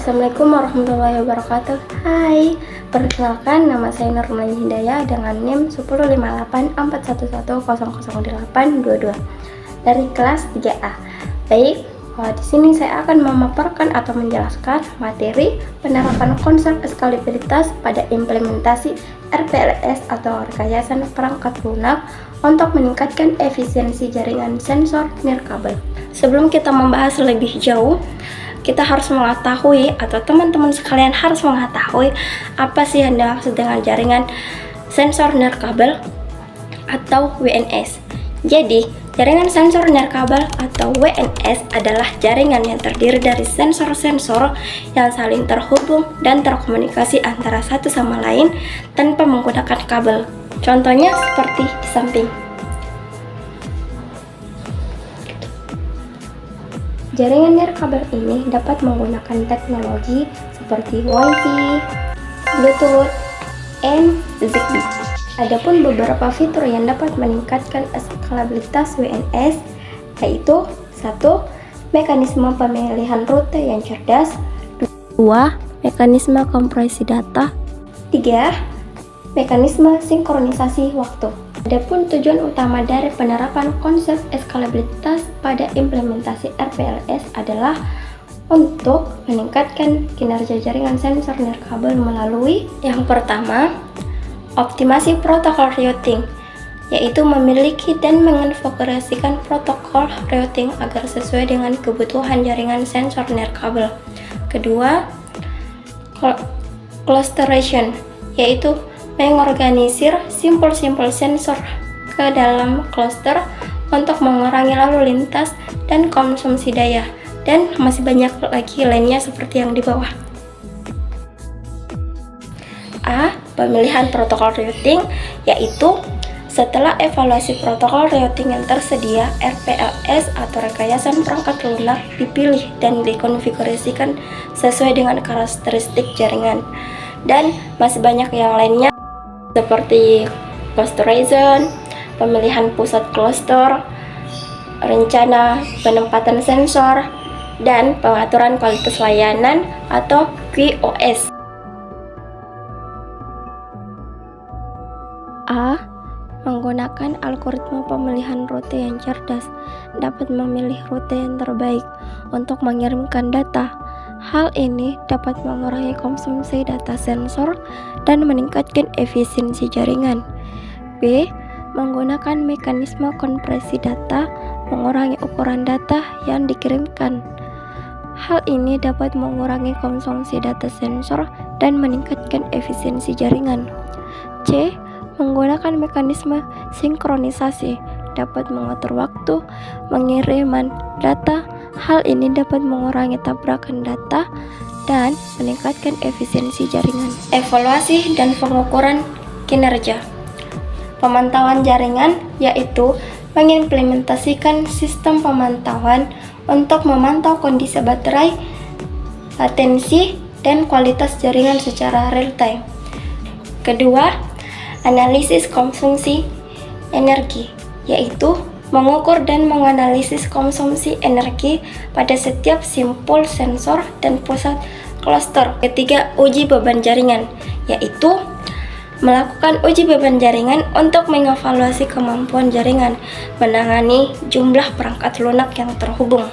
Assalamualaikum warahmatullahi wabarakatuh. Hai, perkenalkan nama saya Nurmulani Hidayah dengan NIM 15841100822 dari kelas 3A. Baik, di sini saya akan memaparkan atau menjelaskan materi penerapan konsep skalabilitas pada implementasi RPLS atau rekayasa perangkat lunak untuk meningkatkan efisiensi jaringan sensor nirkabel. Sebelum kita membahas lebih jauh, kita harus mengetahui atau teman-teman sekalian harus mengetahui apa sih yang dimaksud dengan jaringan sensor nirkabel atau WNS. Jadi, jaringan sensor nirkabel atau WNS adalah jaringan yang terdiri dari sensor-sensor yang saling terhubung dan terkomunikasi antara satu sama lain tanpa menggunakan kabel. Contohnya seperti di samping. Jaringan nirkabel ini dapat menggunakan teknologi seperti Wi-Fi, Bluetooth, and Zigbee. Adapun beberapa fitur yang dapat meningkatkan skalabilitas WNS yaitu 1. Mekanisme pemilihan rute yang cerdas, 2. Mekanisme kompresi data, 3. Mekanisme sinkronisasi waktu. Adapun tujuan utama dari penerapan konsep skalabilitas pada implementasi RPLS adalah untuk meningkatkan kinerja jaringan sensor nirkabel melalui yang pertama, optimasi protokol routing, yaitu memiliki dan mengonfigurasikan protokol routing agar sesuai dengan kebutuhan jaringan sensor nirkabel. Kedua, clusteration, yaitu mengorganisir simpul-simpul sensor ke dalam cluster untuk mengurangi lalu lintas dan konsumsi daya, dan masih banyak lagi lainnya seperti yang di bawah. A. Pemilihan protokol routing, yaitu setelah evaluasi protokol routing yang tersedia, RPLS atau rekayasa perangkat lunak dipilih dan dikonfigurasikan sesuai dengan karakteristik jaringan, dan masih banyak yang lainnya seperti clusterization, pemilihan pusat cluster, rencana penempatan sensor, dan pengaturan kualitas layanan atau QoS. A. Menggunakan algoritma pemilihan rute yang cerdas dapat memilih rute yang terbaik untuk mengirimkan data. Hal ini dapat mengurangi konsumsi data sensor dan meningkatkan efisiensi jaringan. B. Menggunakan mekanisme kompresi data, mengurangi ukuran data yang dikirimkan. Hal ini dapat mengurangi konsumsi data sensor dan meningkatkan efisiensi jaringan. C. Menggunakan mekanisme sinkronisasi, dapat mengatur waktu pengiriman data. Hal ini dapat mengurangi tabrakan data dan meningkatkan efisiensi jaringan. Evaluasi dan pengukuran kinerja. Pemantauan jaringan yaitu mengimplementasikan sistem pemantauan untuk memantau kondisi baterai, latensi, dan kualitas jaringan secara real time. Kedua, analisis konsumsi energi, yaitu mengukur dan menganalisis konsumsi energi pada setiap simpul sensor dan pusat cluster. Ketiga, uji beban jaringan, yaitu melakukan uji beban jaringan untuk mengevaluasi kemampuan jaringan menangani jumlah perangkat lunak yang terhubung.